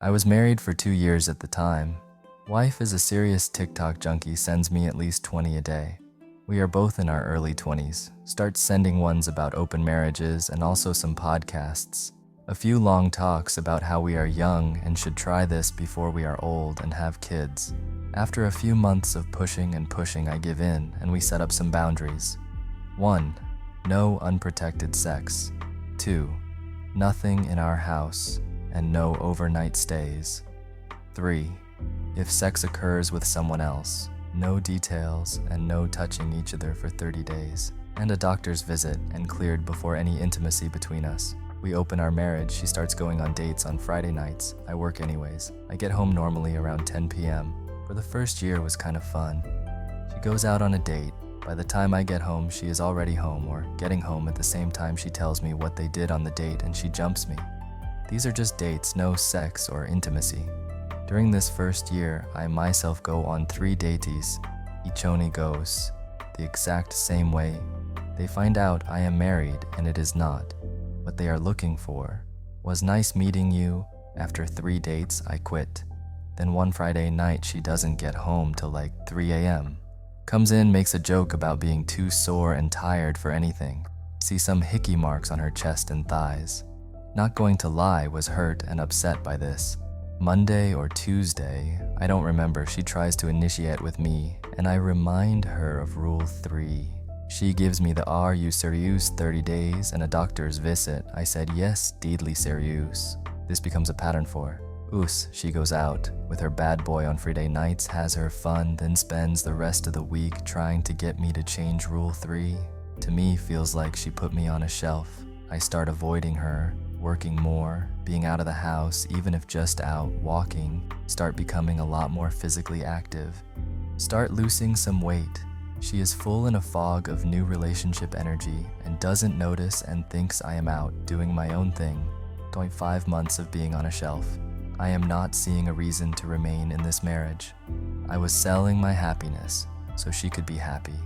I was married for 2 years at the time. Wife is a serious TikTok junkie, sends me at least 20 a day. We are both in our early 20s, starts sending ones about open marriages and also some podcasts. A few long talks about how we are young and should try this before we are old and have kids. After a few months of pushing, I give in and we set up some boundaries. 1. No unprotected sex. 2. Nothing in our house and no overnight stays. 3. If sex occurs with someone else, no details and no touching each other for 30 days. And a doctor's visit and cleared before any intimacy between us. We open our marriage, she starts going on dates on Friday nights. I work anyways. I get home normally around 10 p.m. For the first year was kind of fun. She goes out on a date. By the time I get home, she is already home or getting home at the same time she tells me what they did on the date and she jumps me. These are just dates, no sex or intimacy. During this first year, I myself go on 3 dates. Each only goes the exact same way. They find out I am married and it is not. What they are looking for was nice meeting you. After 3 dates, I quit. Then one Friday night, she doesn't get home till like 3 a.m. Comes in, makes a joke about being too sore and tired for anything. See some hickey marks on her chest and thighs. Not going to lie, was hurt and upset by this. Monday or Tuesday, I don't remember, she tries to initiate with me and I remind her of Rule 3. She gives me the "Are you serious?" 30 days and a doctor's visit. I said yes, deedly serious. This becomes a pattern for she goes out with her bad boy on Friday nights, has her fun, then spends the rest of the week trying to get me to change Rule 3. To me, feels like she put me on a shelf. I start avoiding her, working more, being out of the house, even if just out, walking, start becoming a lot more physically active, start losing some weight. She is full in a fog of new relationship energy and doesn't notice and thinks I am out doing my own thing. 5 months of being on a shelf. I am not seeing a reason to remain in this marriage. I was selling my happiness so she could be happy,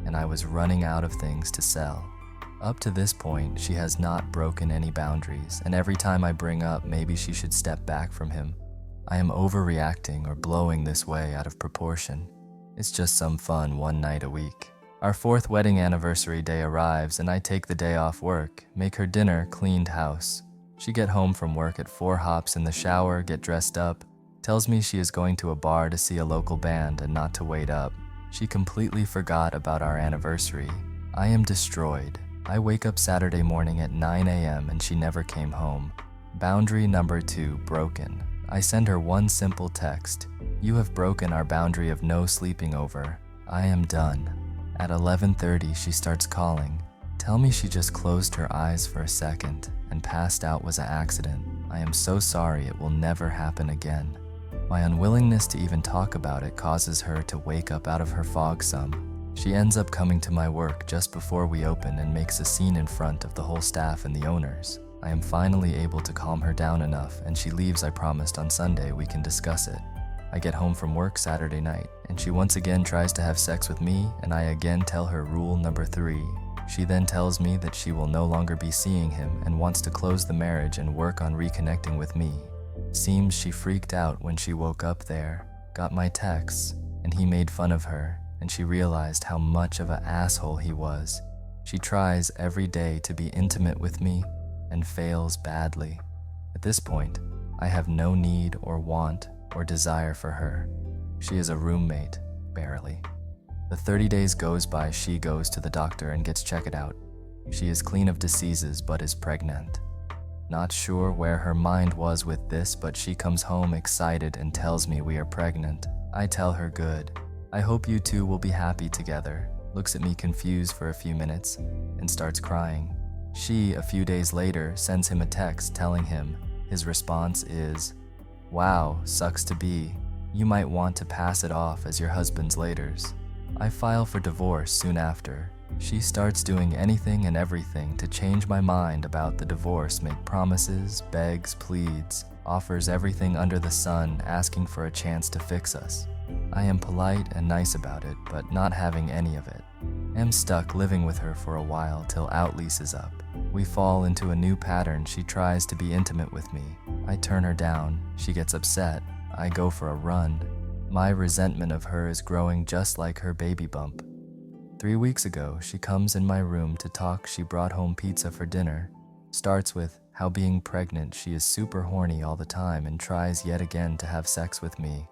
and I was running out of things to sell. Up to this point, she has not broken any boundaries, and every time I bring up maybe she should step back from him, I am overreacting or blowing this way out of proportion. It's just some fun one night a week. Our 4th wedding anniversary day arrives and I take the day off work, make her dinner, cleaned house. She get home from work at 4 hops in the shower, get dressed up, tells me she is going to a bar to see a local band and not to wait up. She completely forgot about our anniversary. I am destroyed. I wake up Saturday morning at 9 a.m. and she never came home. Boundary number 2 broken. I send her one simple text. You have broken our boundary of no sleeping over. I am done. At 11:30, she starts calling. Tell me she just closed her eyes for a second and passed out was an accident. I am so sorry, it will never happen again. My unwillingness to even talk about it causes her to wake up out of her fog some. She ends up coming to my work just before we open and makes a scene in front of the whole staff and the owners. I am finally able to calm her down enough and she leaves. I promised on Sunday we can discuss it. I get home from work Saturday night and she once again tries to have sex with me and I again tell her rule number 3. She then tells me that she will no longer be seeing him and wants to close the marriage and work on reconnecting with me. Seems she freaked out when she woke up there, got my texts, and he made fun of her, and she realized how much of an asshole he was. She tries every day to be intimate with me and fails badly. At this point, I have no need or want or desire for her. She is a roommate, barely. The 30 days goes by, she goes to the doctor and gets checked out. She is clean of diseases but is pregnant. Not sure where her mind was with this, but she comes home excited and tells me we are pregnant. I tell her good. I hope you two will be happy together. Looks at me confused for a few minutes and starts crying. She, a few days later, sends him a text telling him. His response is, "Wow, sucks to be. You might want to pass it off as your husband's laters." I file for divorce soon after. She starts doing anything and everything to change my mind about the divorce, make promises, begs, pleads, offers everything under the sun, asking for a chance to fix us. I am polite and nice about it, but not having any of it. Am stuck living with her for a while till out lease is up. We fall into a new pattern. She tries to be intimate with me. I turn her down. She gets upset. I go for a run. My resentment of her is growing just like her baby bump. 3 weeks ago, she comes in my room to talk. She brought home pizza for dinner. Starts with how being pregnant she is super horny all the time and tries yet again to have sex with me.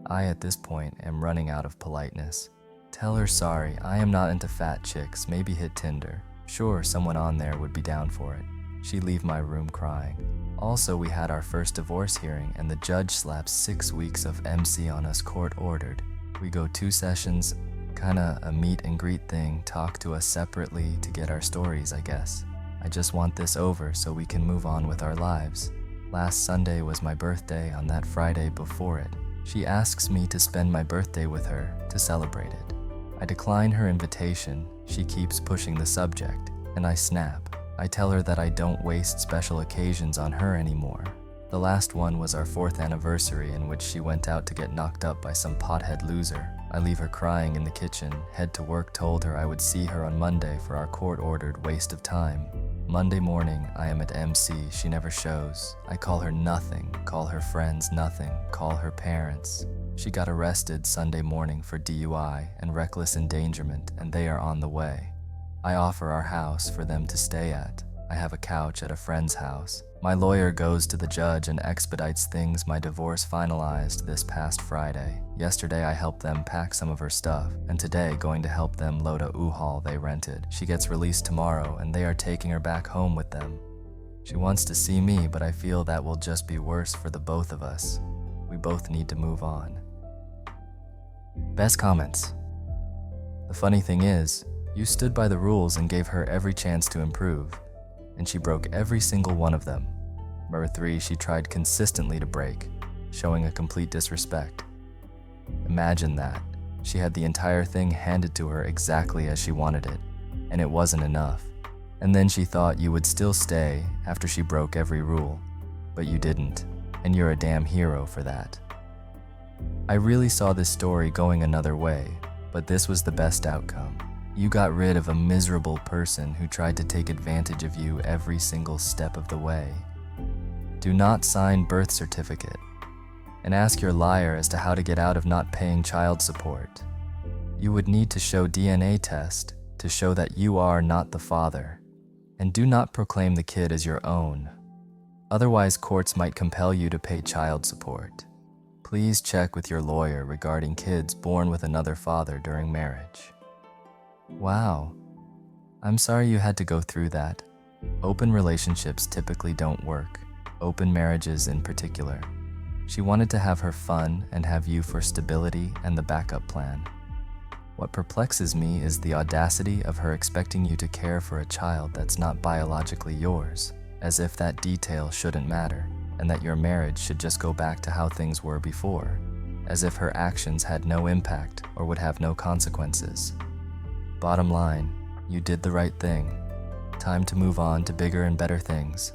I at this point am running out of politeness. Tell her sorry, I am not into fat chicks, maybe hit Tinder. Sure, someone on there would be down for it. She leave my room crying. Also, we had our first divorce hearing and the judge slaps 6 weeks of MC on us, court ordered. We go 2 sessions, kinda a meet and greet thing, talk to us separately to get our stories, I guess. I just want this over so we can move on with our lives. Last Sunday was my birthday. On that Friday before it, she asks me to spend my birthday with her to celebrate it. I decline her invitation. She keeps pushing the subject, and I snap. I tell her that I don't waste special occasions on her anymore. The last one was our 4th anniversary in which she went out to get knocked up by some pothead loser. I leave her crying in the kitchen, head to work, told her I would see her on Monday for our court-ordered waste of time. Monday morning, I am at MC, she never shows. I call her nothing, call her friends nothing, call her parents. She got arrested Sunday morning for DUI and reckless endangerment, and they are on the way. I offer our house for them to stay at. I have a couch at a friend's house. My lawyer goes to the judge and expedites things. My divorce finalized this past Friday. Yesterday I helped them pack some of her stuff, and today going to help them load a U-Haul they rented. She gets released tomorrow and they are taking her back home with them. She wants to see me, but I feel that will just be worse for the both of us. We both need to move on. Best comments. The funny thing is, you stood by the rules and gave her every chance to improve, and she broke every single one of them. Number 3, she tried consistently to break, showing a complete disrespect. Imagine that. She had the entire thing handed to her exactly as she wanted it, and it wasn't enough. And then she thought you would still stay after she broke every rule, but you didn't, and you're a damn hero for that. I really saw this story going another way, but this was the best outcome. You got rid of a miserable person who tried to take advantage of you every single step of the way. Do not sign birth certificate, and ask your liar as to how to get out of not paying child support. You would need to show DNA test to show that you are not the father, and do not proclaim the kid as your own. Otherwise, courts might compel you to pay child support. Please check with your lawyer regarding kids born with another father during marriage. Wow, I'm sorry you had to go through that. Open relationships typically don't work, open marriages in particular. She wanted to have her fun and have you for stability and the backup plan. What perplexes me is the audacity of her expecting you to care for a child that's not biologically yours, as if that detail shouldn't matter, and that your marriage should just go back to how things were before, as if her actions had no impact or would have no consequences. Bottom line, you did the right thing. Time to move on to bigger and better things.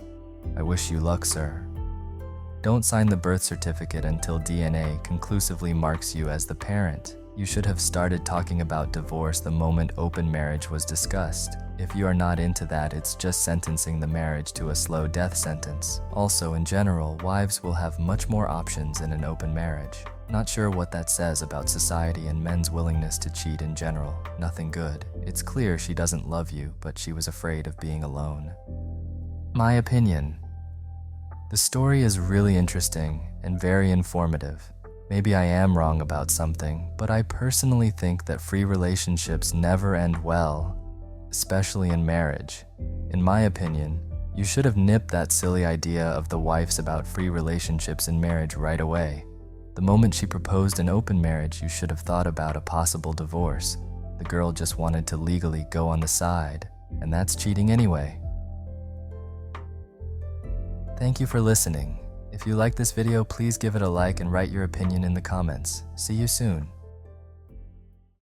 I wish you luck, sir. Don't sign the birth certificate until DNA conclusively marks you as the parent. You should have started talking about divorce the moment open marriage was discussed. If you are not into that, it's just sentencing the marriage to a slow death sentence. Also, in general, wives will have much more options in an open marriage. Not sure what that says about society and men's willingness to cheat in general. Nothing good. It's clear she doesn't love you, but she was afraid of being alone. My opinion. The story is really interesting and very informative. Maybe I am wrong about something, but I personally think that free relationships never end well, especially in marriage. In my opinion, you should have nipped that silly idea of the wife's about free relationships in marriage right away. The moment she proposed an open marriage, you should have thought about a possible divorce. The girl just wanted to legally go on the side, and that's cheating anyway. Thank you for listening. If you like this video, please give it a like and write your opinion in the comments. See you soon.